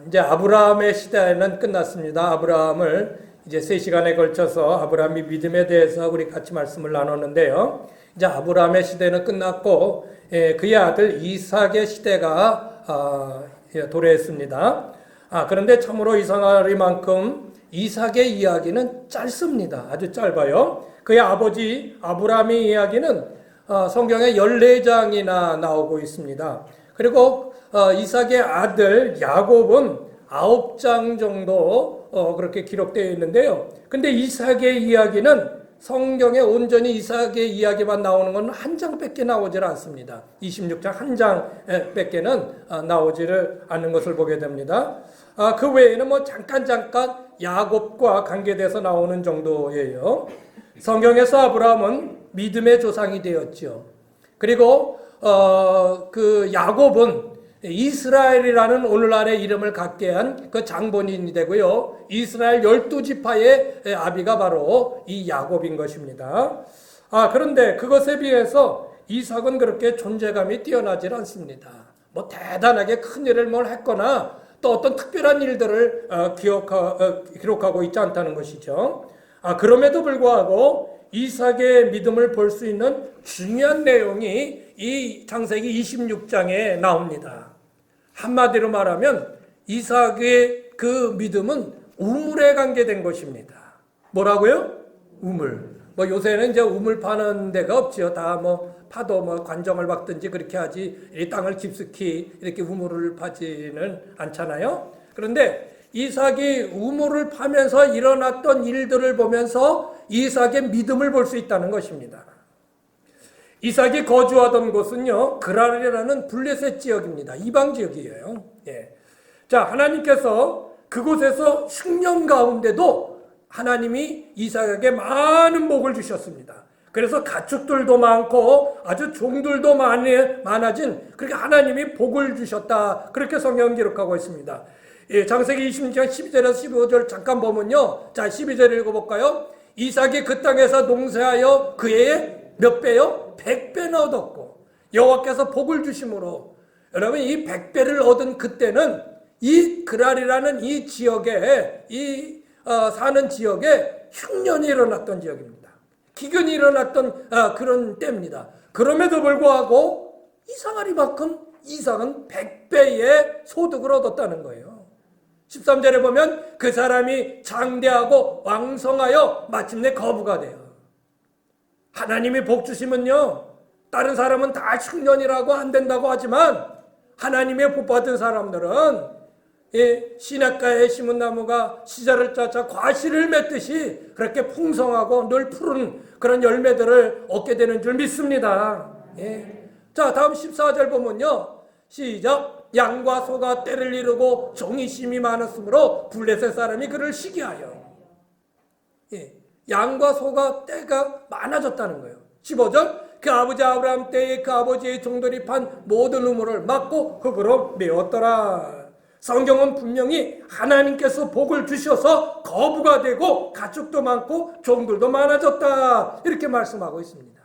이제 아브라함의 시대는 끝났습니다. 아브라함을 이제 3시간에 걸쳐서 아브라함의 믿음에 대해서 우리 같이 말씀을 나눴는데요. 이제 아브라함의 시대는 끝났고 그의 아들 이삭의 시대가 도래했습니다. 그런데 참으로 이상하리만큼 이삭의 이야기는 짧습니다. 아주 짧아요. 그의 아버지 아브라함의 이야기는 성경에 14장이나 나오고 있습니다. 그리고 이삭의 아들 야곱은 9장 정도 그렇게 기록되어 있는데요. 근데 이삭의 이야기는 성경에 온전히 이삭의 이야기만 나오는 건 한 장밖에 나오질 않습니다. 26장 한 장밖에는 나오지를 않는 것을 보게 됩니다. 그 외에는 뭐 잠깐 야곱과 관계돼서 나오는 정도예요. 성경에서 아브라함은 믿음의 조상이 되었죠. 그리고 그 야곱은 이스라엘이라는 오늘날의 이름을 갖게 한 그 장본인이 되고요. 이스라엘 12지파의 아비가 바로 이 야곱인 것입니다. 그런데 그것에 비해서 이삭은 그렇게 존재감이 뛰어나질 않습니다. 뭐 대단하게 큰 일을 뭘 했거나 또 어떤 특별한 일들을 기록하고 있지 않다는 것이죠. 그럼에도 불구하고 이삭의 믿음을 볼 수 있는 중요한 내용이 이 창세기 26장에 나옵니다. 한마디로 말하면 이삭의 그 믿음은 우물에 관계된 것입니다. 뭐라고요? 우물. 뭐 요새는 이제 우물 파는 데가 없지요. 다 뭐 파도 관정을 박든지 그렇게 하지 이 땅을 깊숙이 이렇게 우물을 파지는 않잖아요. 그런데 이삭이 우물을 파면서 일어났던 일들을 보면서 이삭의 믿음을 볼 수 있다는 것입니다. 이삭이 거주하던 곳은요, 그랄이라는 블레셋 지역입니다. 이방 지역이에요. 자, 하나님께서 그곳에서 흉년 가운데도 하나님이 이삭에게 많은 복을 주셨습니다. 그래서 가축들도 많고 아주 종들도 많아진 그렇게 하나님이 복을 주셨다. 그렇게 성경 기록하고 있습니다. 창세기 26장 12절에서 15절 잠깐 보면요. 자, 12절 읽어볼까요? 이삭이 그 땅에서 농사하여 그의 몇 배요? 100배나 얻었고 여호와께서 복을 주심으로 여러분 이 100배를 얻은 그때는 이 그랄이라는 이 지역에 사는 지역에 흉년이 일어났던 지역입니다. 기근이 일어났던 그런 때입니다. 그럼에도 불구하고 이상하리만큼 이삭은 100배의 소득을 얻었다는 거예요. 13절에 보면 그 사람이 장대하고 왕성하여 마침내 거부가 돼요. 하나님이 복 주시면요, 다른 사람은 다 흉년이라고 안 된다고 하지만 하나님의 복 받은 사람들은 시냇가에 심은 나무가 시절을 짜자 과실을 맺듯이 그렇게 풍성하고 늘 푸른 그런 열매들을 얻게 되는 줄 믿습니다. 자, 다음 14절 보면요, 시작. 양과 소가 때를 이루고 종이 심이 많았으므로 블레셋 사람이 그를 시기하여. 양과 소가 때가 많아졌다는 거예요. 15절. 그 아버지 아브라함 때에 그 아버지의 종들이 판 모든 우물을 막고 흙으로 메웠더라. 성경은 분명히 하나님께서 복을 주셔서 거부가 되고 가축도 많고 종들도 많아졌다. 이렇게 말씀하고 있습니다.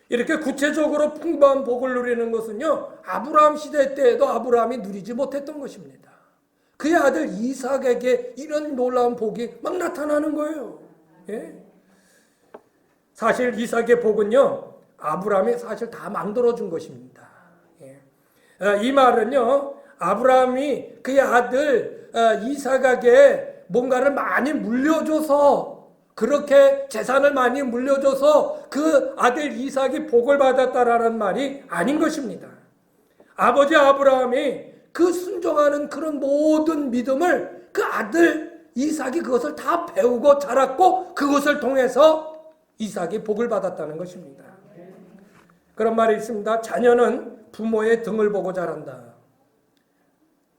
이렇게 구체적으로 풍부한 복을 누리는 것은요, 아브라함 시대 때에도 아브라함이 누리지 못했던 것입니다. 그의 아들 이삭에게 이런 놀라운 복이 막 나타나는 거예요. 사실 이삭의 복은요, 아브라함이 사실 다 만들어준 것입니다. 이 말은요, 아브라함이 그의 아들 이삭에게 뭔가를 많이 물려줘서, 그렇게 재산을 많이 물려줘서 그 아들 이삭이 복을 받았다라는 말이 아닌 것입니다. 아버지 아브라함이 그 순종하는 그런 모든 믿음을 그 아들 이삭이 그것을 다 배우고 자랐고 그것을 통해서 이삭이 복을 받았다는 것입니다. 그런 말이 있습니다. 자녀는 부모의 등을 보고 자란다.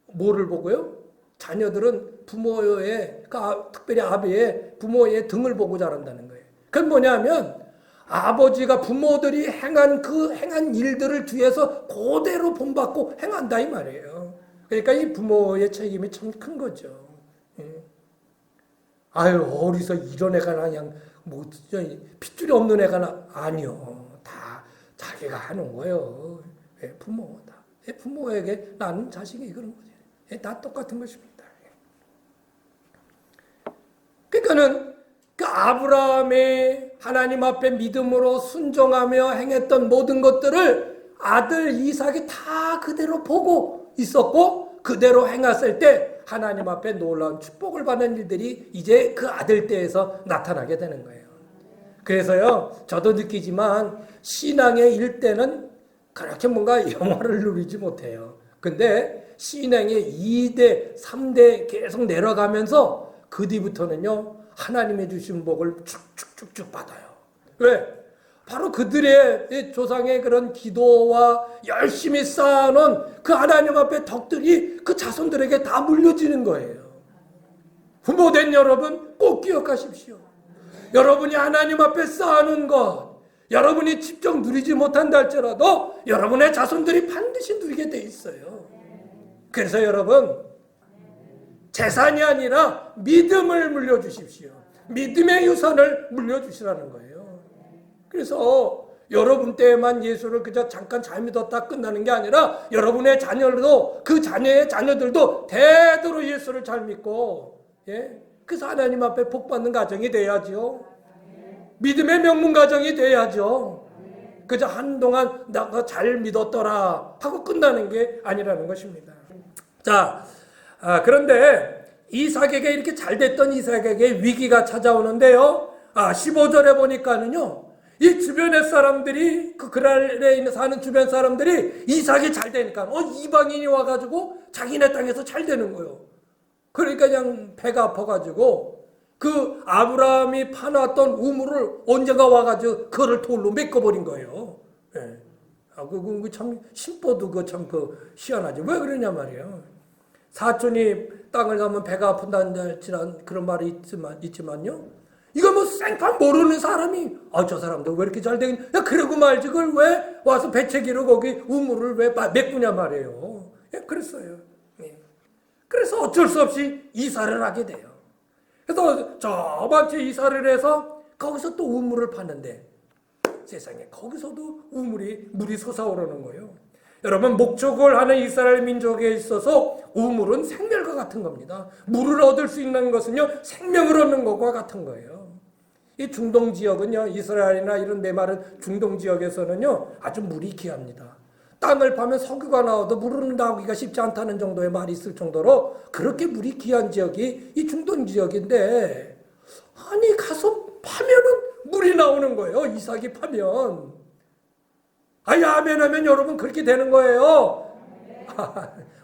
뭐를 보고요? 자녀들은 부모의, 특별히 아비의 부모의 등을 보고 자란다는 거예요. 그건 뭐냐면 아버지가 부모들이 행한 일들을 뒤에서 그대로 본받고 행한다 이 말이에요. 그러니까 이 부모의 책임이 참 큰 거죠. 아유, 어디서 이런 애가 그냥 핏줄이 없는 애가 아니요. 다 자기가 하는 거예요. 부모다. 부모에게 낳는 자식이 그런 거죠. 다 똑같은 것입니다. 그러니까는 그 아브라함의 하나님 앞에 믿음으로 순종하며 행했던 모든 것들을 아들 이삭이 다 그대로 보고 있었고 그대로 행했을 때 하나님 앞에 놀라운 축복을 받는 일들이 이제 그 아들 때에서 나타나게 되는 거예요. 그래서요, 저도 느끼지만 신앙의 일대는 그렇게 뭔가 영화를 누리지 못해요. 근데 신앙의 2대, 3대 계속 내려가면서 그 뒤부터는요, 하나님의 주신 복을 쭉쭉쭉쭉 받아요. 왜? 바로 그들의 조상의 그런 기도와 열심히 쌓아놓은 그 하나님 앞에 덕들이 그 자손들에게 다 물려지는 거예요. 부모된 여러분 꼭 기억하십시오. 여러분이 하나님 앞에 쌓아놓은 것, 여러분이 직접 누리지 못한다 할지라도 여러분의 자손들이 반드시 누리게 돼 있어요. 그래서 여러분, 재산이 아니라 믿음을 물려주십시오. 믿음의 유산을 물려주시라는 거예요. 그래서 여러분 때에만 예수를 그저 잠깐 잘 믿었다 끝나는 게 아니라 여러분의 자녀도 그 자녀의 자녀들도 대대로 예수를 잘 믿고 그래서 하나님 앞에 복 받는 가정이 돼야죠. 믿음의 명문 가정이 돼야죠. 그저 한동안 내가 잘 믿었더라 하고 끝나는 게 아니라는 것입니다. 자, 그런데 이삭에게 이렇게 잘 됐던 이삭에게 위기가 찾아오는데요. 15절에 보니까는요. 이 주변의 사람들이 그 그랄에 사는 주변 사람들이 이삭이 잘 되니까 이방인이 와가지고 자기네 땅에서 잘 되는 거예요. 그러니까 그냥 배가 아파가지고 그 아브라함이 파놨던 우물을 언젠가 와가지고 그거를 돌로 메꿔버린 거예요. 예. 그 참 심보도 그 참 그 희한하지. 왜 그러냐 말이에요. 사촌이 땅을 가면 배가 아픈다는 그런 말이 있지만요. 이거 뭐 생판 모르는 사람이 저 사람들 왜 이렇게 잘 되긴 그러고 말지 그걸 왜 와서 배채기로 거기 우물을 왜 메꾸냐 말이에요. 그랬어요. 그래서 어쩔 수 없이 이사를 하게 돼요. 그래서 저번주에 이사를 해서 거기서 또 우물을 파는데 세상에 거기서도 물이 솟아오르는 거예요. 여러분, 목축을 하는 이스라엘 민족에 있어서 우물은 생명과 같은 겁니다. 물을 얻을 수 있는 것은요, 생명을 얻는 것과 같은 거예요. 이 중동 지역은요, 이스라엘이나 이런 메마른 중동 지역에서는요, 아주 물이 귀합니다. 땅을 파면 석유가 나와도 물은 나오기가 쉽지 않다는 정도의 말이 있을 정도로 그렇게 물이 귀한 지역이 이 중동 지역인데, 아니 가서 파면은 물이 나오는 거예요. 이삭이 파면. 아멘 하면 여러분 그렇게 되는 거예요.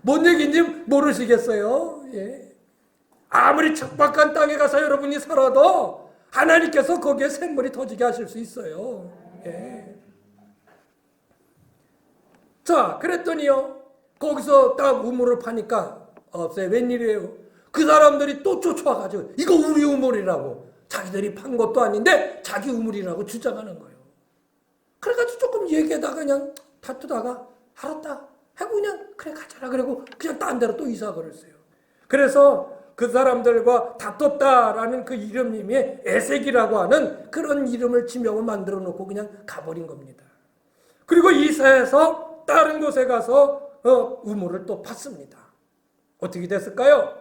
뭔 얘기인지 모르시겠어요? 예. 아무리 척박한 땅에 가서 여러분이 살아도 하나님께서 거기에 샘물이 터지게 하실 수 있어요. 예. 자, 그랬더니요. 거기서 딱 우물을 파니까 없어요. 웬일이에요? 그 사람들이 또 쫓아와가지고 이거 우리 우물이라고. 자기들이 판 것도 아닌데 자기 우물이라고 주장하는 거예요. 그래가지고 조금 얘기하다가 그냥 다투다가 알았다 하고 그냥 그래 가자라 그러고 그냥 딴 데로 또 이사를 했어요. 그래서 그 사람들과 다퉜다라는 그 이름님이 에색이라고 하는 그런 이름을 지명을 만들어 놓고 그냥 가버린 겁니다. 그리고 이사해서 다른 곳에 가서 우물을 또 팠습니다. 어떻게 됐을까요?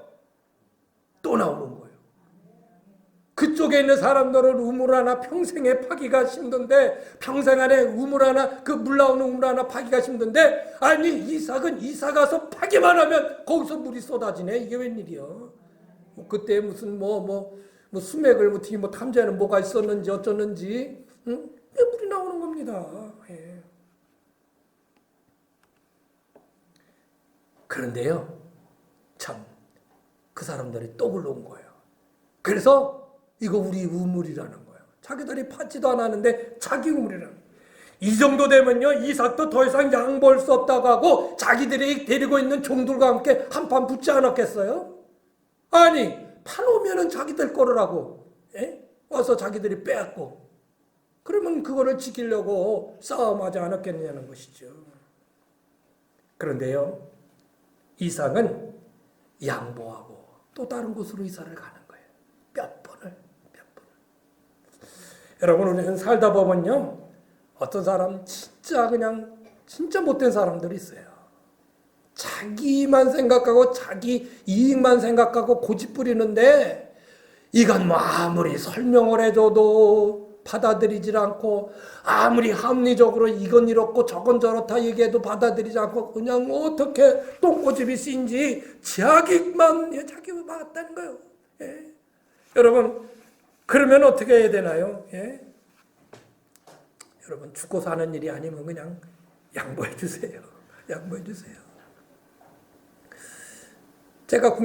또 나오는 거예요. 그쪽에 있는 사람들은 우물 하나 평생에 파기가 힘든데 평생 안에 우물 하나 그 물 나오는 우물 하나 파기가 힘든데 아니 이삭은 이사 가서 파기만 하면 거기서 물이 쏟아지네. 이게 웬일이야. 그때 무슨 뭐 수맥을 어떻게 탐지하는 뭐가 있었는지 어쩌는지 물이 나오는 겁니다. 예. 그런데요, 참 그 사람들이 또 불러온 거예요. 그래서 이거 우리 우물이라는 거예요. 자기들이 파지도 않았는데 자기 우물이라는 거예요. 이 정도 되면요, 이삭도 더 이상 양보할 수 없다고 하고 자기들이 데리고 있는 종들과 함께 한판 붙지 않았겠어요? 아니, 파놓으면은 자기들 거라고 와서 자기들이 빼앗고 그러면 그거를 지키려고 싸움하지 않았겠느냐는 것이죠. 그런데요, 이삭은 양보하고 또 다른 곳으로 이사를 가는 거예요. 몇 번을. 여러분, 우리는 살다 보면요, 어떤 사람 진짜 못된 사람들이 있어요. 자기만 생각하고 자기 이익만 생각하고 고집 부리는데 이건 뭐 아무리 설명을 해줘도 받아들이질 않고 아무리 합리적으로 이건 이렇고 저건 저렇다 얘기해도 받아들이지 않고 그냥 어떻게 똥꼬집이 씌인지 자기만 맞다는 거예요. 예. 여러분 그러면 어떻게 해야 되나요? 예? 여러분 죽고 사는 일이 아니면 그냥 양보해 주세요. 양보해 주세요. 제가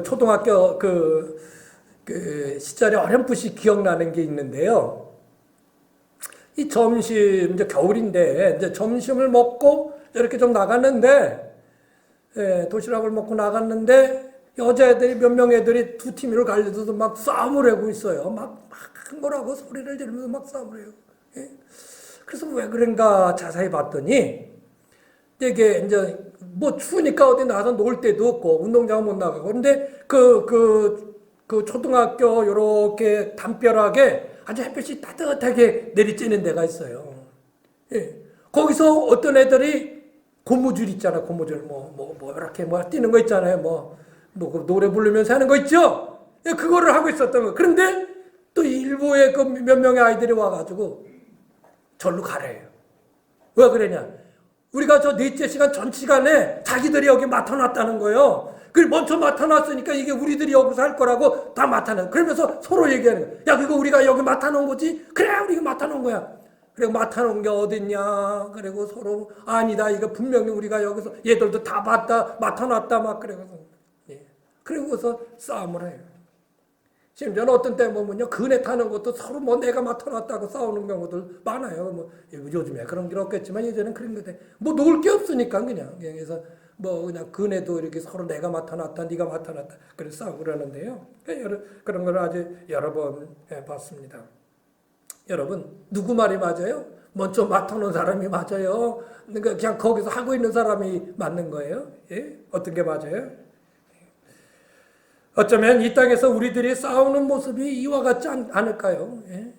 초등학교 그 시절에 어렴풋이 기억나는 게 있는데요. 이 점심, 이제 겨울인데, 이제 점심을 먹고 이렇게 좀 나갔는데, 도시락을 먹고 나갔는데, 여자애들이 몇 명 애들이 두 팀으로 갈려서 막 싸움을 하고 있어요. 막 뭐라고 소리를 지르면서 막 싸움을 해요. 예? 그래서 왜 그런가 자세히 봤더니, 이게 이제 뭐 추우니까 어디 나가서 놀 데도 없고, 운동장 못 나가고, 근데 그 초등학교 요렇게 담벼락에 아주 햇빛이 따뜻하게 내리쬐는 데가 있어요. 예. 거기서 어떤 애들이 고무줄 있잖아요. 고무줄 이렇게 뛰는 거 있잖아요. 그 노래 부르면서 하는 거 있죠? 예, 그거를 하고 있었던 거. 그런데 또 일부의 그 몇 명의 아이들이 와가지고 절로 가래요. 왜 그러냐? 우리가 저 넷째 시간 전 시간에 자기들이 여기 맡아놨다는 거예요. 그 먼저 맡아놨으니까 이게 우리들이 여기서 할 거라고 다 맡아놔. 그러면서 서로 얘기하는 거야. 야, 그거 우리가 여기 맡아놓은 거지? 그래, 우리가 맡아놓은 거야. 그리고 맡아놓은 게 어딨냐? 그리고 서로 아니다. 이거 분명히 우리가 여기서 얘들도 다 맡아놨다. 막 그래서 예. 그리고서 싸움을 해요. 심지어는 어떤 때 보면요, 그네 타는 것도 서로 내가 맡아놨다고 싸우는 경우들 많아요. 요즘에 그런 게 없겠지만 예전엔 그런 거데 놀 게 없으니까 그냥 그래서 그냥 그네도 이렇게 서로 내가 맡아놨다, 네가 맡아놨다 그래서 싸우고 그러는데요. 그런 걸 아주 여러 번 봤습니다. 여러분 누구 말이 맞아요? 먼저 맡아놓은 사람이 맞아요. 그러니까 그냥 거기서 하고 있는 사람이 맞는 거예요. 예? 어떤 게 맞아요? 어쩌면 이 땅에서 우리들이 싸우는 모습이 이와 같지 않을까요? 예?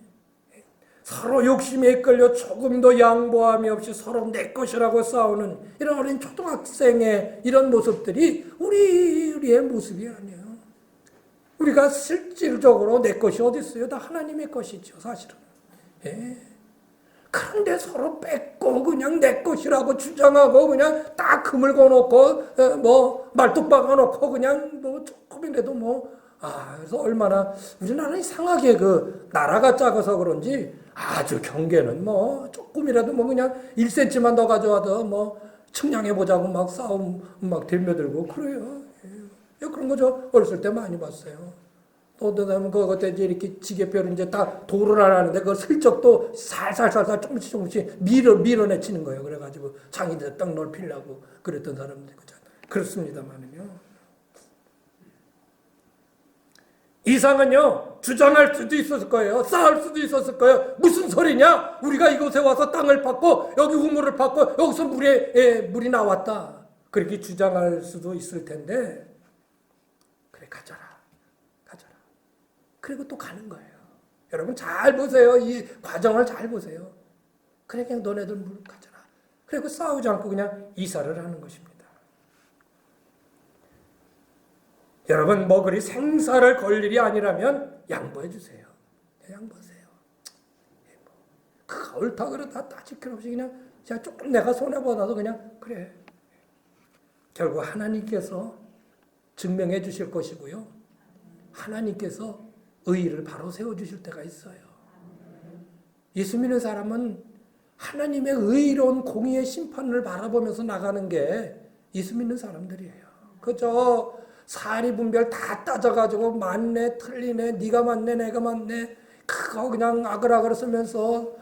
서로 욕심에 이끌려 조금도 양보함이 없이 서로 내 것이라고 싸우는 이런 어린 초등학생의 이런 모습들이 우리의 모습이 아니에요. 우리가 실질적으로 내 것이 어디 있어요? 다 하나님의 것이죠, 사실은. 예. 그런데 서로 뺏고 그냥 내 것이라고 주장하고 그냥 딱 금을 거놓고 말뚝 박아놓고 그냥 조금이라도 그래서 얼마나 우리나라는 이상하게 그 나라가 작아서 그런지 아주 경계는 조금이라도 그냥 1cm만 더 가져와도 측량해 보자고 막 싸움 막 들며들고 그래요. 예. 그런 거 저 어렸을 때 많이 봤어요. 또 그다음에 그때 이렇게 지게뼈를 이제 다 도를 하라는데 그걸 슬쩍 또 살살살살 조금씩 밀어내치는 거예요. 그래가지고 장인들 딱 넓히려고 그랬던 사람들 그렇습니다만은요. 이상은요 주장할 수도 있었을 거예요. 싸울 수도 있었을 거예요. 무슨 소리냐? 우리가 이곳에 와서 땅을 팠고 여기 우물을 팠고 여기서 물이 나왔다. 그렇게 주장할 수도 있을 텐데 그래 가져라. 그리고 또 가는 거예요. 여러분 잘 보세요. 이 과정을 잘 보세요. 그래 그냥 너네들 물 가져라. 그리고 싸우지 않고 그냥 이사를 하는 것입니다. 여러분 그리 생사를 걸 일이 아니라면 양보해 주세요. 양보하세요. 그거 옳다 그러다 따질 필요 없이 그냥 조금 내가 손해보다도 그냥 그래. 결국 하나님께서 증명해 주실 것이고요. 하나님께서 의의를 바로 세워주실 때가 있어요. 예수 믿는 사람은 하나님의 의로운 공의의 심판을 바라보면서 나가는 게 예수 믿는 사람들이에요. 그저 사리 분별 다 따져가지고 맞네 틀리네 네가 맞네 내가 맞네 그거 그냥 아글아글 쓰면서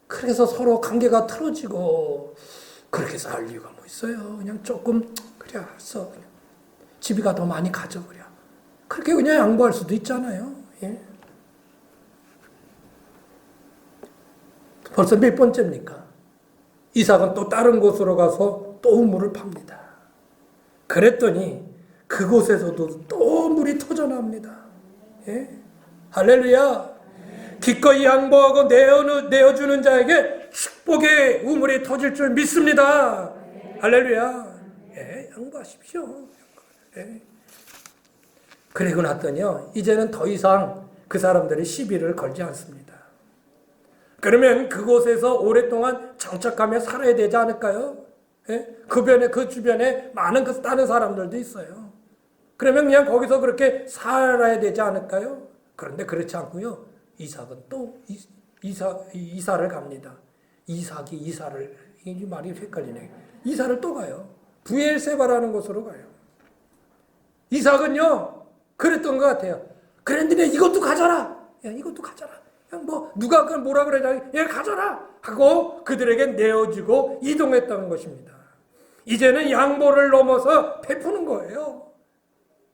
그래서 서로 관계가 틀어지고 그렇게 싸울 이유가 뭐 있어요. 그냥 조금 그래 알았어 집이가 더 많이 가져버려. 그렇게 그냥 양보할 수도 있잖아요. 예. 벌써 몇 번째입니까? 이삭은 또 다른 곳으로 가서 또 우물을 팝니다. 그랬더니 그곳에서도 또 물이 터져나옵니다. 예? 할렐루야. 기꺼이 양보하고 내어주는 자에게 축복의 우물이 터질 줄 믿습니다. 할렐루야. 예, 양보하십시오. 예. 그리고 났더니요, 이제는 더 이상 그 사람들이 시비를 걸지 않습니다. 그러면 그곳에서 오랫동안 정착하며 살아야 되지 않을까요? 예? 그 주변에 많은 다른 사람들도 있어요. 그러면 그냥 거기서 그렇게 살아야 되지 않을까요? 그런데 그렇지 않고요. 이삭은 또 이사를 갑니다. 이사를, 이 말이 헷갈리네. 이사를 또 가요. 브엘세바라는 곳으로 가요. 이삭은요, 그랬던 것 같아요. 그랬는데 이것도 가져라. 야, 이것도 가져라. 그냥 뭐 누가 뭐라 그러냐, 얘 가져라 하고 그들에게 내어주고 이동했다는 것입니다. 이제는 양보를 넘어서 베푸는 거예요.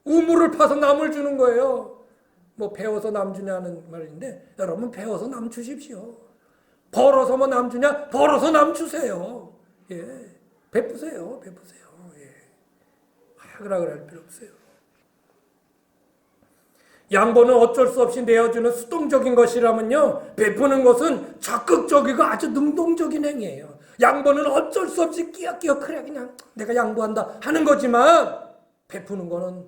우물을 파서 남을 주는 거예요. 뭐 배워서 남 주냐는 말인데, 여러분 배워서 남 주십시오. 벌어서 뭐 남 주냐? 벌어서 남 주세요. 예, 베푸세요. 예, 하라 그럴 필요 없어요. 양보는 어쩔 수 없이 내어주는 수동적인 것이라면요, 베푸는 것은 적극적이고 아주 능동적인 행위예요. 양보는 어쩔 수 없이 끼역끼역 그래 그냥 내가 양보한다 하는 거지만, 베푸는 거는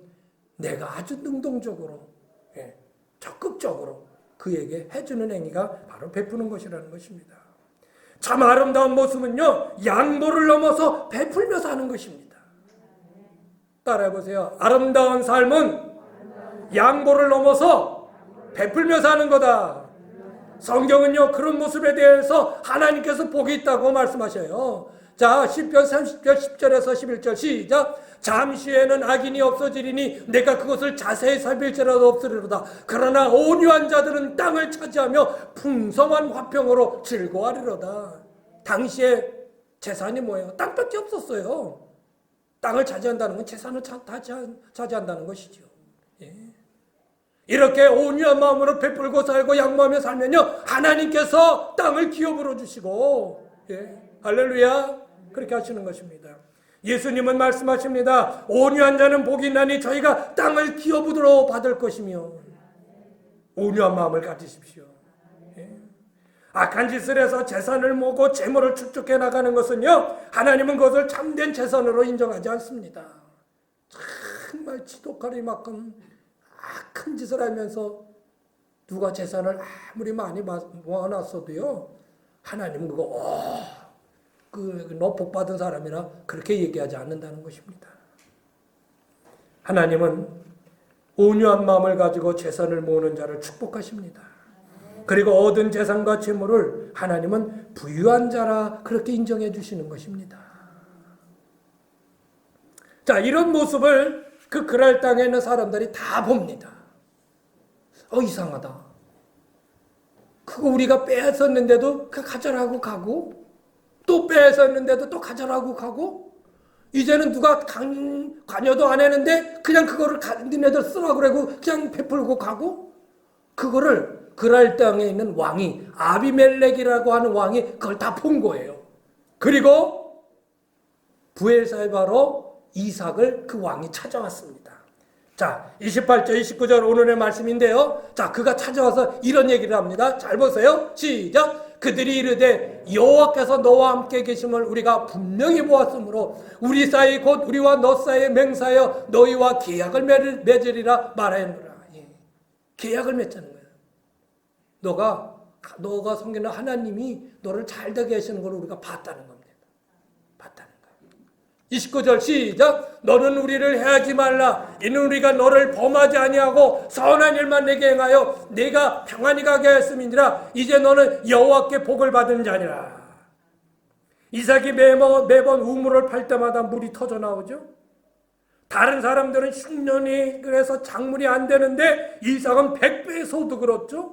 내가 아주 능동적으로, 예, 적극적으로 그에게 해주는 행위가 바로 베푸는 것이라는 것입니다. 참 아름다운 모습은요, 양보를 넘어서 베풀며 사는 것입니다. 따라해보세요. 아름다운 삶은 양보를 넘어서 베풀며 사는 거다. 성경은요, 그런 모습에 대해서 하나님께서 복이 있다고 말씀하셔요. 자, 시편 30절 10절에서 11절 시작. 잠시에는 악인이 없어지리니 내가 그것을 자세히 살필지라도 없으리로다. 그러나 온유한 자들은 땅을 차지하며 풍성한 화평으로 즐거워하리로다. 당시에 재산이 뭐예요? 땅밖에 없었어요. 땅을 차지한다는 건 재산을 차지한다는 것이죠. 예. 이렇게 온유한 마음으로 베풀고 살고 양보하며 살면요, 하나님께서 땅을 기업으로 주시고, 예, 할렐루야, 그렇게 하시는 것입니다. 예수님은 말씀하십니다. 온유한 자는 복이 있나니 저희가 땅을 기업으로 받을 것이며, 온유한 마음을 가지십시오. 예. 악한 짓을 해서 재산을 모으고 재물을 축적해 나가는 것은요, 하나님은 그것을 참된 재산으로 인정하지 않습니다. 정말 지독하리만큼 악한 짓을 하면서 누가 재산을 아무리 많이 모아놨어도요, 하나님은 그거 너 복 받은 사람이라 그렇게 얘기하지 않는다는 것입니다. 하나님은 온유한 마음을 가지고 재산을 모으는 자를 축복하십니다. 그리고 얻은 재산과 재물을 하나님은 부유한 자라 그렇게 인정해 주시는 것입니다. 자, 이런 모습을 그 그랄 땅에 있는 사람들이 다 봅니다. 이상하다. 그거 우리가 빼앗았는데도 그 가져라고 가고, 또 빼앗았는데도 또 가져라고 가고, 이제는 누가 관여도 안 했는데 그냥 그거를 니네들 쓰라고 그러고 그냥 베풀고 가고, 그거를 그랄 땅에 있는 왕이, 아비멜렉이라고 하는 왕이 그걸 다 본 거예요. 그리고 브엘사바로 이삭을 그 왕이 찾아왔습니다. 자, 28절 29절 오늘의 말씀인데요. 자, 그가 찾아와서 이런 얘기를 합니다. 잘 보세요. 시작. 그들이 이르되 여호와께서 너와 함께 계심을 우리가 분명히 보았으므로 우리 사이 곧 우리와 너 사이에 맹세하여 너희와 계약을 맺으리라 말하였노라. 예. 계약을 맺자는 거예요. 너가 섬기는 하나님이 너를 잘 되게 하시는 걸 우리가 봤다는 겁니다. 29절 시작. 너는 우리를 해하지 말라. 이는 우리가 너를 범하지 아니하고 선한 일만 내게 행하여 내가 평안히 가게 하였음이니라. 이제 너는 여호와께 복을 받은 자니라. 이삭이 매번 우물을 팔 때마다 물이 터져 나오죠. 다른 사람들은 흉년이 그래서 작물이 안 되는데 이삭은 100배의 소득을 얻죠.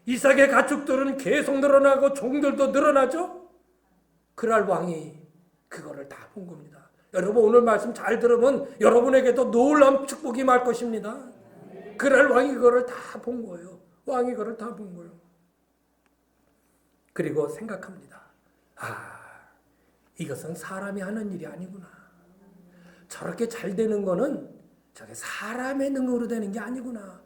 이삭의 가축들은 계속 늘어나고 종들도 늘어나죠. 그날 왕이 그거를 다 본 겁니다. 여러분 오늘 말씀 잘 들으면 여러분에게도 놀라운 축복이 말 것입니다. 그날 왕이 그거를 다 본 거예요. 왕이 그걸 다 본 거예요. 그리고 생각합니다. 이것은 사람이 하는 일이 아니구나. 저렇게 잘 되는 거는 저게 사람의 능력으로 되는 게 아니구나.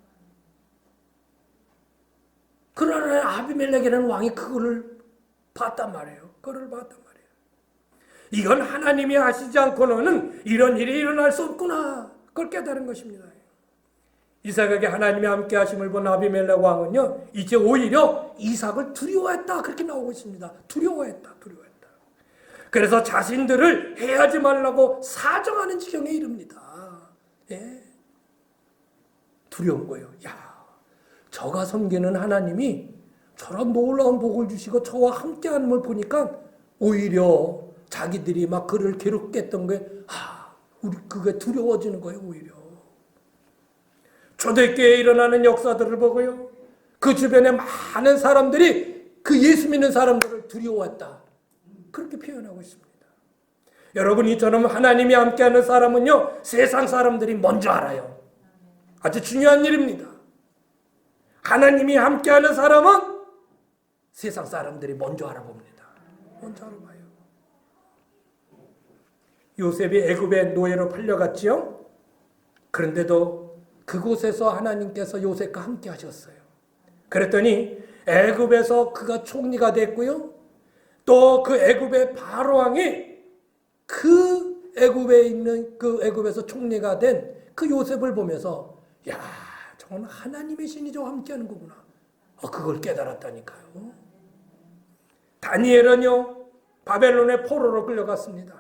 그러나 아비멜렉이라는 왕이 그거를 봤단 말이에요. 그거를 봤단 말이에요. 이건 하나님이 하시지 않고는 이런 일이 일어날 수 없구나. 그걸 깨달은 것입니다. 이삭에게 하나님이 함께 하심을 본 아비멜렉 왕은요, 이제 오히려 이삭을 두려워했다. 그렇게 나오고 있습니다. 두려워했다. 그래서 자신들을 해하지 말라고 사정하는 지경에 이릅니다. 예. 두려운 거예요. 야, 저가 섬기는 하나님이 저런 놀라운 복을 주시고 저와 함께하는 걸 보니까 오히려 자기들이 막 그를 괴롭게 했던 게 우리 그게 두려워지는 거예요. 오히려 초대교회에 일어나는 역사들을 보고요, 그 주변에 많은 사람들이 그 예수 믿는 사람들을 두려워했다. 그렇게 표현하고 있습니다. 여러분, 이처럼 하나님이 함께하는 사람은요, 세상 사람들이 먼저 알아요. 아주 중요한 일입니다. 하나님이 함께하는 사람은 세상 사람들이 먼저 알아봅니다. 먼저 알아봐요. 요셉이 애굽의 노예로 팔려갔지요. 그런데도 그곳에서 하나님께서 요셉과 함께 하셨어요. 그랬더니 애굽에서 그가 총리가 됐고요, 또 그 애굽의 바로 왕이 그 애굽에 있는 그 애굽에서 총리가 된 그 요셉을 보면서 야, 저건 하나님의 신이 저와 함께하는 거구나. 그걸 깨달았다니까요. 다니엘은요, 바벨론의 포로로 끌려갔습니다.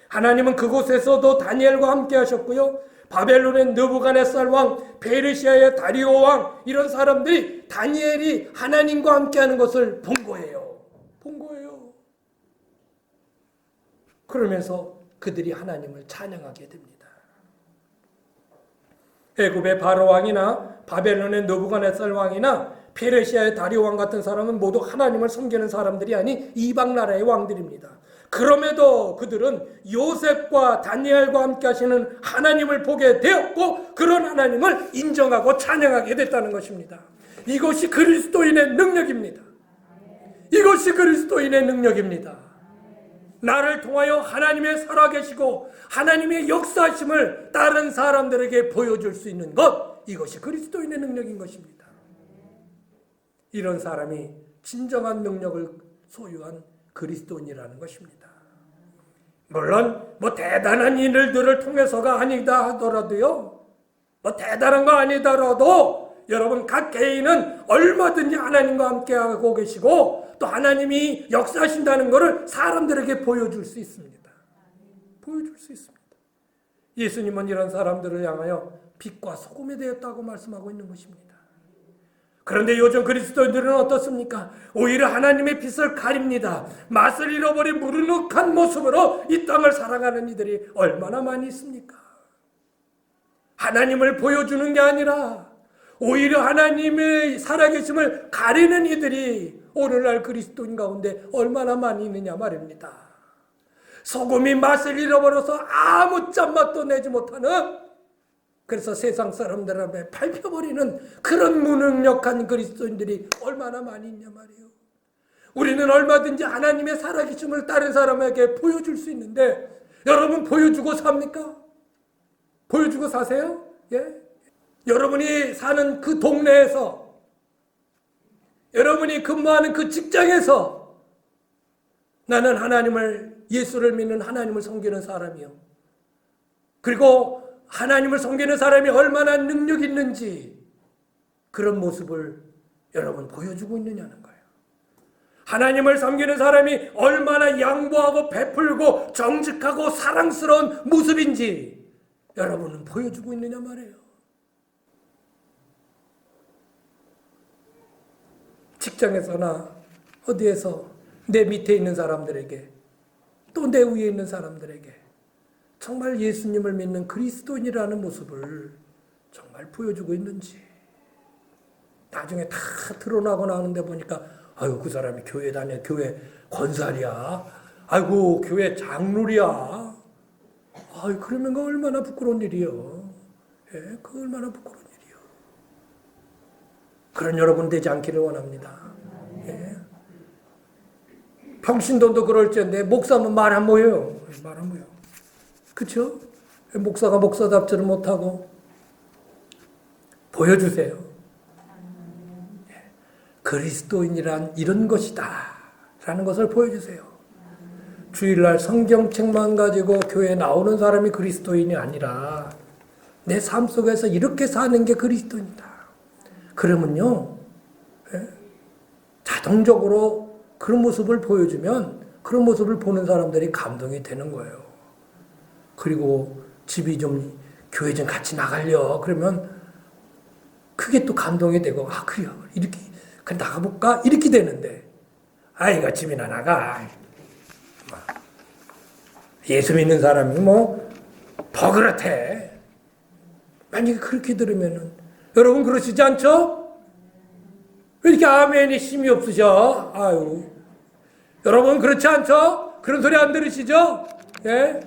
하나님은 그곳에서도 다니엘과 함께 하셨고요, 바벨론의 느부갓네살 왕, 페르시아의 다리오 왕, 이런 사람들이 다니엘이 하나님과 함께하는 것을 본 거예요. 그러면서 그들이 하나님을 찬양하게 됩니다. 애굽의 바로 왕이나 바벨론의 느부갓네살 왕이나 페르시아의 다리오 왕 같은 사람은 모두 하나님을 섬기는 사람들이 아닌 이방 나라의 왕들입니다. 그럼에도 그들은 요셉과 다니엘과 함께 하시는 하나님을 보게 되었고, 그런 하나님을 인정하고 찬양하게 됐다는 것입니다. 이것이 그리스도인의 능력입니다. 이것이 그리스도인의 능력입니다. 나를 통하여 하나님의 살아계시고 하나님의 역사하심을 다른 사람들에게 보여줄 수 있는 것, 이것이 그리스도인의 능력인 것입니다. 이런 사람이 진정한 능력을 소유한 그리스도인이라는 것입니다. 물론 대단한 일들을 통해서가 아니다 하더라도요, 대단한 거 아니더라도 여러분, 각 개인은 얼마든지 하나님과 함께하고 계시고 또 하나님이 역사하신다는 것을 사람들에게 보여줄 수 있습니다. 예수님은 이런 사람들을 향하여 빛과 소금이 되었다고 말씀하고 있는 것입니다. 그런데 요즘 그리스도인들은 어떻습니까? 오히려 하나님의 빛을 가립니다. 맛을 잃어버린 무르익한 모습으로 이 땅을 살아가는 이들이 얼마나 많이 있습니까? 하나님을 보여주는 게 아니라 오히려 하나님의 살아계심을 가리는 이들이 오늘날 그리스도인 가운데 얼마나 많이 있느냐 말입니다. 소금이 맛을 잃어버려서 아무 짠맛도 내지 못하는, 그래서 세상 사람들 앞에 밟혀버리는 그런 무능력한 그리스도인들이 얼마나 많이 있냐 말이에요. 우리는 얼마든지 하나님의 살아계심을 다른 사람에게 보여줄 수 있는데, 여러분 보여주고 삽니까? 보여주고 사세요? 예? 여러분이 사는 그 동네에서, 여러분이 근무하는 그 직장에서 나는 예수를 믿는 하나님을 섬기는 사람이요, 그리고 하나님을 섬기는 사람이 얼마나 능력 있는지 그런 모습을 여러분 보여주고 있느냐는 거예요. 하나님을 섬기는 사람이 얼마나 양보하고 베풀고 정직하고 사랑스러운 모습인지 여러분은 보여주고 있느냐 말이에요. 직장에서나 어디에서 내 밑에 있는 사람들에게, 또 내 위에 있는 사람들에게 정말 예수님을 믿는 그리스도인이라는 모습을 정말 보여주고 있는지, 나중에 다 드러나고 나오는데 보니까 아유, 그 사람이 교회 다녀, 교회 권사리야, 아이고 교회 장로리야, 아유, 그러면 그 얼마나 부끄러운 일이요. 예, 그 얼마나 부끄러운 일이요. 그런 여러분 되지 않기를 원합니다. 예. 평신도도 그럴지언데 목사면 말 안 모여요. 말 안 모여. 그렇죠? 목사가 목사답지를 못하고 보여주세요. 그리스도인이란 이런 것이다 라는 것을 보여주세요. 주일날 성경책만 가지고 교회에 나오는 사람이 그리스도인이 아니라 내 삶 속에서 이렇게 사는 게 그리스도인이다. 그러면요, 자동적으로 그런 모습을 보여주면 그런 모습을 보는 사람들이 감동이 되는 거예요. 그리고 집이 좀 교회 좀 같이 나가려 그러면 그게 또 감동이 되고, 아 그래요, 이렇게 나가볼까 이렇게 되는데, 아이가 집이나 나가. 예수 믿는 사람이 뭐 더 그렇대. 만약에 그렇게 들으면은 여러분 그러시지 않죠? 왜 이렇게 아멘이 힘이 없으셔? 아유, 여러분 그렇지 않죠? 그런 소리 안 들으시죠? 예?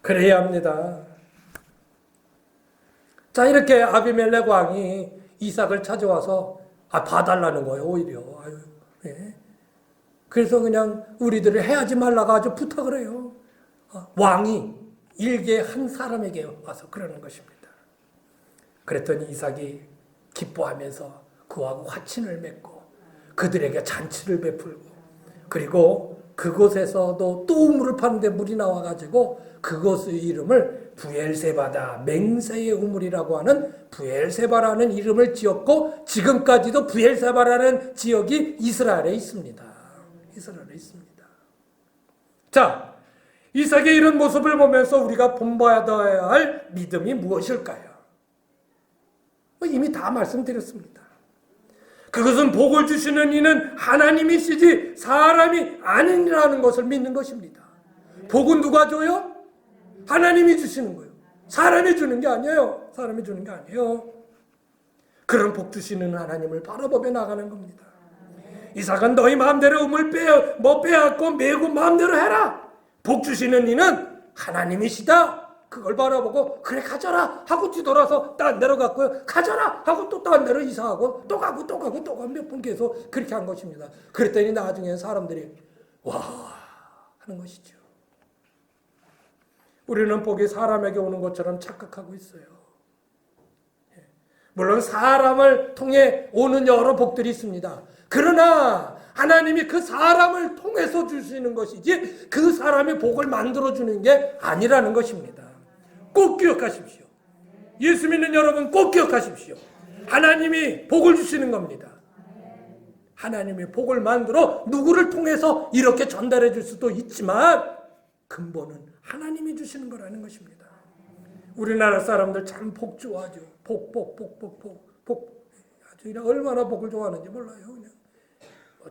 그래야 합니다. 자, 이렇게 아비멜렉 왕이 이삭을 찾아와서 봐달라는 거예요, 오히려. 아유, 예. 그래서 그냥 우리들을 해하지 말라고 아주 부탁을 해요. 왕이 일개 한 사람에게 와서 그러는 것입니다. 그랬더니 이삭이 기뻐하면서 그하고 화친을 맺고 그들에게 잔치를 베풀고, 그리고 그곳에서도 또 우물을 파는데 물이 나와가지고 그곳의 이름을 부엘세바다, 맹세의 우물이라고 하는 부엘세바라는 이름을 지었고, 지금까지도 부엘세바라는 지역이 이스라엘에 있습니다. 이스라엘에 있습니다. 자, 이삭의 이런 모습을 보면서 우리가 본받아야 할 믿음이 무엇일까요? 이미 다 말씀드렸습니다. 그것은 복을 주시는 이는 하나님이시지 사람이 아니라는 것을 믿는 것입니다. 복은 누가 줘요? 하나님이 주시는 거예요. 사람이 주는 게 아니에요. 사람이 주는 게 아니에요. 그런 복 주시는 하나님을 바라보며 나가는 겁니다. 이삭은 너희 마음대로 우물 빼앗고 메고 마음대로 해라. 복 주시는 이는 하나님이시다. 그걸 바라보고 그래 가져라 하고 뒤돌아서 딴 데로 갔고요. 가져라 하고 또 딴 데로 이사하고 또 가고 몇 번 계속 그렇게 한 것입니다. 그랬더니 나중에 사람들이 와 하는 것이죠. 우리는 복이 사람에게 오는 것처럼 착각하고 있어요. 물론 사람을 통해 오는 여러 복들이 있습니다. 그러나 하나님이 그 사람을 통해서 주시는 것이지 그 사람이 복을 만들어주는 게 아니라는 것입니다. 꼭 기억하십시오. 예수 믿는 여러분 꼭 기억하십시오. 하나님이 복을 주시는 겁니다. 하나님이 복을 만들어 누구를 통해서 이렇게 전달해 줄 수도 있지만 근본은 하나님이 주시는 거라는 것입니다. 우리나라 사람들 참 복 좋아하죠. 복. 아주 그냥 얼마나 복을 좋아하는지 몰라요. 그냥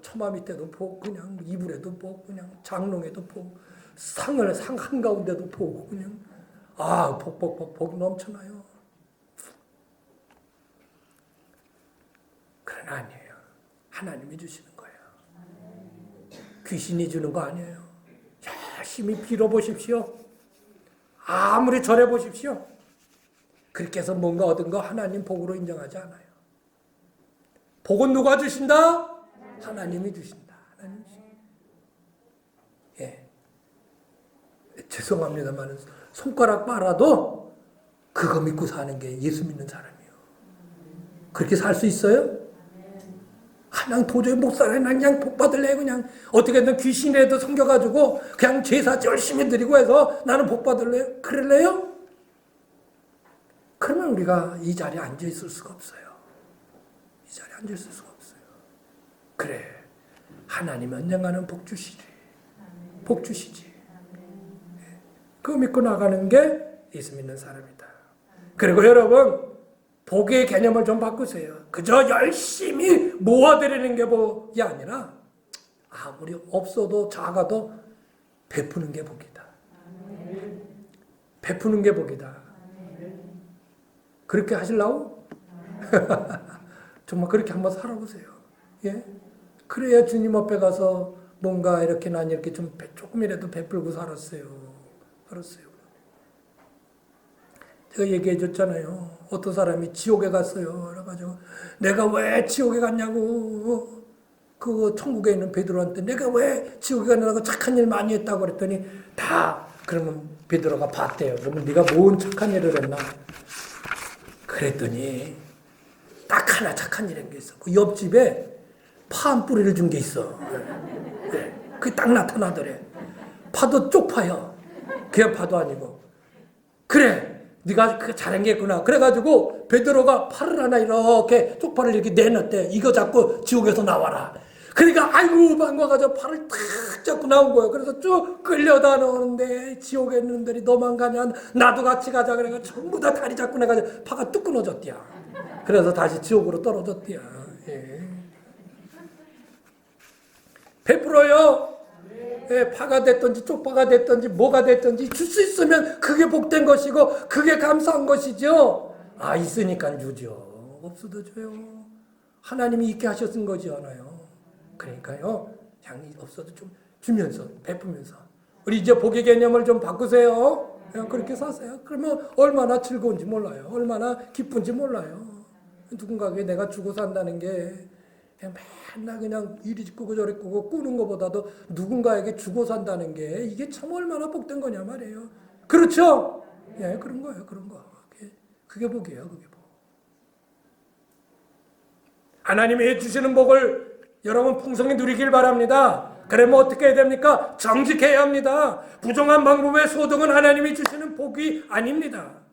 처마 밑에도 복, 그냥 이불에도 복, 그냥 장롱에도 복, 상 한가운데도 복, 그냥 복 넘쳐나요. 그러나 아니에요. 하나님이 주시는 거예요. 귀신이 주는 거 아니에요. 열심히 빌어보십시오. 아무리 절해보십시오. 그렇게 해서 뭔가 얻은 거 하나님 복으로 인정하지 않아요. 복은 누가 주신다? 하나님이 주신다. 하나님이 주신다. 예. 죄송합니다만 손가락 빨아도 그거 믿고 사는 게 예수 믿는 사람이에요. 그렇게 살 수 있어요? 그냥 도저히 못 살아요. 그냥 복 받을래. 그냥 어떻게든 귀신이라도 섬겨가지고 그냥 제사 열심히 드리고 해서 나는 복 받을래. 그럴래요? 그러면 우리가 이 자리에 앉아 있을 수가 없어요. 이 자리에 앉아 있을 수가 없어요. 그래, 하나님은 언젠가는 복 주시지. 복 주시지. 그거 믿고 나가는 게 예수 믿는 사람이다. 그리고 여러분, 복의 개념을 좀 바꾸세요. 그저 열심히 모아드리는 게 복이 아니라 아무리 없어도 작아도 베푸는 게 복이다. 베푸는 게 복이다. 그렇게 하시려고? 정말 그렇게 한번 살아보세요. 예? 그래야 주님 앞에 가서 뭔가 이렇게 난 이렇게 좀 조금이라도 베풀고 살았어요. 제가 얘기해 줬잖아요. 어떤 사람이 지옥에 갔어요. 그래가지고 내가 왜 지옥에 갔냐고. 그 천국에 있는 베드로한테 내가 왜 지옥에 갔냐고 착한 일 많이 했다고 그랬더니 다 그러면 베드로가 봤대요. 그러면 네가 뭔 착한 일을 했나? 그랬더니 딱 하나 착한 일 한 게 있어. 그 옆집에 파한 뿌리를 준 게 있어. 네. 그게 딱 나타나더래. 파도 쪽파야. 그냥 파도 아니고. 그래, 네가 그 잘한 게 있구나. 그래가지고 베드로가 팔을 하나 이렇게 쪽파를 이렇게 내놨대. 이거 잡고 지옥에서 나와라. 그러니까 아이고 반가워가지고 팔을 탁 잡고 나온 거예요. 그래서 쭉 끌려다 나오는데 지옥에 있는 놈들이 너만 가면 나도 같이 가자. 그래가 전부 다 다리 잡고 나가지고 파가 뚝 끊어졌대야. 그래서 다시 지옥으로 떨어졌대야. 예. 베풀어요. 예, 파가 됐든지 쪽파가 됐든지 뭐가 됐든지 줄 수 있으면 그게 복된 것이고 그게 감사한 것이죠. 아, 있으니까 주죠. 없어도 줘요. 하나님이 있게 하셨은 거지 않아요. 그러니까요, 양이 없어도 좀 주면서 베푸면서 우리 이제 복의 개념을 좀 바꾸세요. 그냥 그렇게 사세요. 그러면 얼마나 즐거운지 몰라요. 얼마나 기쁜지 몰라요. 누군가에게 내가 주고 산다는 게 그냥 맨날 그냥 이리 꾸고 저리 꾸고 꾸는 것보다도 누군가에게 주고 산다는 게 이게 참 얼마나 복된 거냐 말이에요. 그렇죠? 예, 그런 거예요. 그런 거. 그게 복이에요. 그게 복. 하나님이 주시는 복을 여러분 풍성히 누리길 바랍니다. 그러면 어떻게 해야 됩니까? 정직해야 합니다. 부정한 방법의 소득은 하나님이 주시는 복이 아닙니다.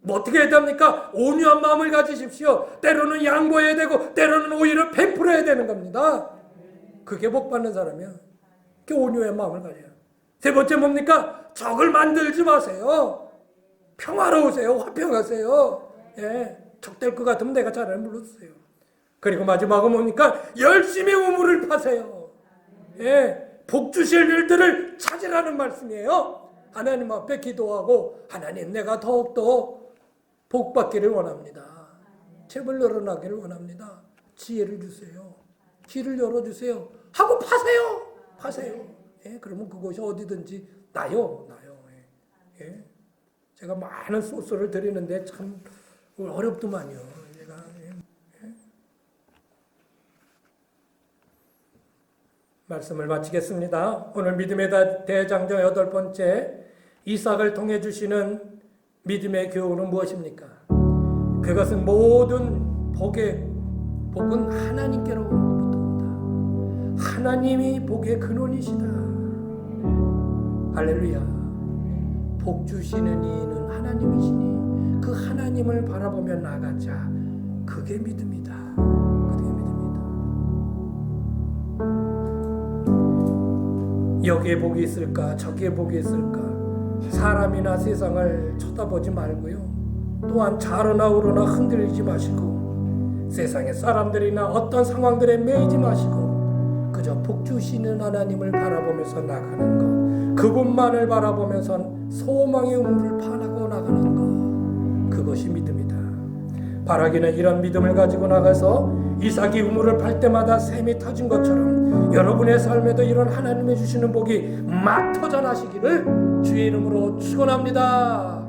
뭐 어떻게 해야 됩니까? 온유한 마음을 가지십시오. 때로는 양보해야 되고 때로는 오히려 베풀어야 되는 겁니다. 그게 복 받는 사람이야. 그게 온유한 마음을 가져요. 세 번째 뭡니까? 적을 만들지 마세요. 평화로우세요. 화평하세요. 예, 적될 것 같으면 내가 차라리 물러주세요. 그리고 마지막은 뭡니까? 열심히 우물을 파세요. 예, 복 주실 일들을 찾으라는 말씀이에요. 하나님 앞에 기도하고 하나님 내가 더욱더 복 받기를 원합니다. 책을 늘어나기를 원합니다. 지혜를 주세요. 길을 열어주세요. 하고 파세요. 파세요. 예, 그러면 그것이 어디든지 나요. 예. 예. 제가 많은 소스를 드리는데 참 어렵더만요. 제가. 예. 말씀을 마치겠습니다. 오늘 믿음의 대장정 8번째, 이삭을 통해 주시는 믿음의 교훈은 무엇입니까? 그것은 모든 복은 하나님께로부터 온다. 하나님이 복의 근원이시다. 할렐루야. 복 주시는 이는 하나님이시니 그 하나님을 바라보며 나가자. 그게 믿음이다. 그게 믿음이다. 여기에 복이 있을까? 저기에 복이 있을까? 사람이나 세상을 쳐다보지 말고요. 또한 좌로나 우로나 흔들리지 마시고 세상의 사람들이나 어떤 상황들에 매이지 마시고 그저 복 주시는 하나님을 바라보면서 나가는 것, 그분만을 바라보면서 소망의 우물을 파나고 나가는 것, 그것이 믿음이다. 바라기는 이런 믿음을 가지고 나가서 이삭이 우물을 팔 때마다 샘이 터진 것처럼 여러분의 삶에도 이런 하나님이 주시는 복이 막 터져나시기를 주의 이름으로 축원합니다.